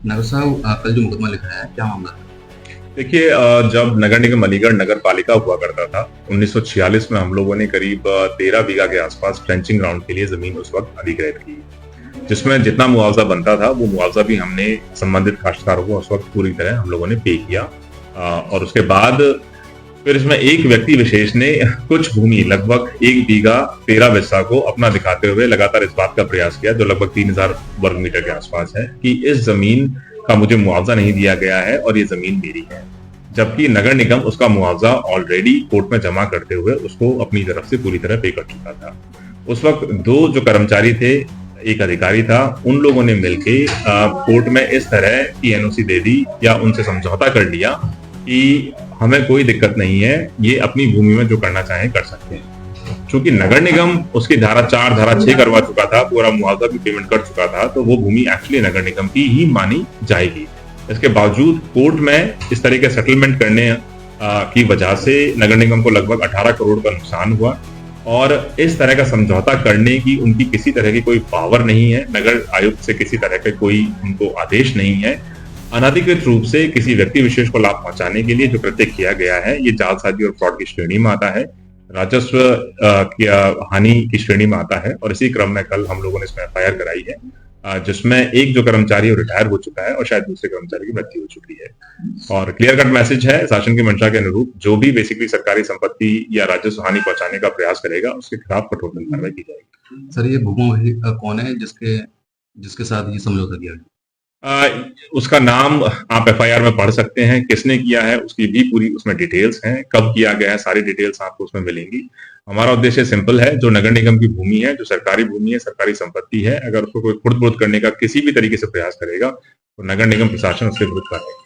नगर साहब कल जो मुकदमा लिखा है क्या मामला था? देखिए, जब नगर निगम अलीगढ़ नगर पालिका हुआ करता था 1946 में हम लोगों ने करीब 13 बीघा के आसपास ट्रेंचिंग ग्राउंड के लिए जमीन उस वक्त अधिग्रहित की, जिसमें जितना मुआवजा बनता था वो मुआवजा भी हमने संबंधित काश्तकारों को उस वक्त पूरी तरह हम लोगों ने पे किया। और उसके बाद फिर इसमें एक व्यक्ति विशेष ने कुछ भूमि लगभग 1 बीघा 13 बिस्सा को अपना दिखाते हुए लगातार इस बात का प्रयास किया, जो लगभग 3000 वर्ग मीटर के आसपास है, कि इस जमीन का मुझे मुआवजा नहीं दिया गया है और ये जमीन मेरी है, जबकि नगर निगम उसका मुआवजा ऑलरेडी कोर्ट में जमा करते हुए उसको अपनी तरफ से पूरी तरह पे कर चुका था। उस वक्त दो जो कर्मचारी थे, एक अधिकारी था, उन लोगों ने मिलके कोर्ट में इस तरह की एनओसी दे दी या उनसे समझौता कर लिया कि हमें कोई दिक्कत नहीं है, ये अपनी भूमि में जो करना चाहें कर सकते हैं। चूंकि नगर निगम उसकी धारा 4 धारा 6 करवा चुका था, पूरा मुआवजा भी पेमेंट कर चुका था, तो वो भूमि एक्चुअली नगर निगम की ही मानी जाएगी। इसके बावजूद कोर्ट में इस तरह के सेटलमेंट करने की वजह से नगर निगम को लगभग 18 करोड़ का नुकसान हुआ और इस तरह का समझौता करने की उनकी किसी तरह की कोई पावर नहीं है। नगर आयुक्त से किसी तरह का कोई उनको आदेश नहीं है। अनधिकृत रूप से किसी व्यक्ति विशेष को लाभ पहुंचाने के लिए जो कृत्य किया गया है, ये जालसाजी और फ्रॉड की श्रेणी में आता है, राजस्व की हानि की श्रेणी में आता है। और इसी क्रम में कल हम लोगों ने इसमें एफआईआर कराई है, जिसमें एक जो कर्मचारी रिटायर हो चुका है और शायद दूसरे कर्मचारी की मृत्यु हो चुकी है। और क्लियर कट मैसेज है शासन की मंशा के अनुरूप, जो भी बेसिकली सरकारी संपत्ति या राजस्व हानि पहुंचाने का प्रयास करेगा उसके खिलाफ कठोरतम कार्रवाई की जाएगी। सर ये भूमि मालिक कौन है जिसके जिसके साथ ये समझौता किया गया? उसका नाम आप एफआईआर में पढ़ सकते हैं, किसने किया है उसकी भी पूरी उसमें डिटेल्स हैं, कब किया गया है, सारी डिटेल्स आपको उसमें मिलेंगी। हमारा उद्देश्य सिंपल है, जो नगर निगम की भूमि है, जो सरकारी भूमि है, सरकारी संपत्ति है, अगर उसको कोई खुर्द-बुर्द करने का किसी भी तरीके से प्रयास करेगा, तो नगर निगम प्रशासन उसके विरुद्ध कार्रवाई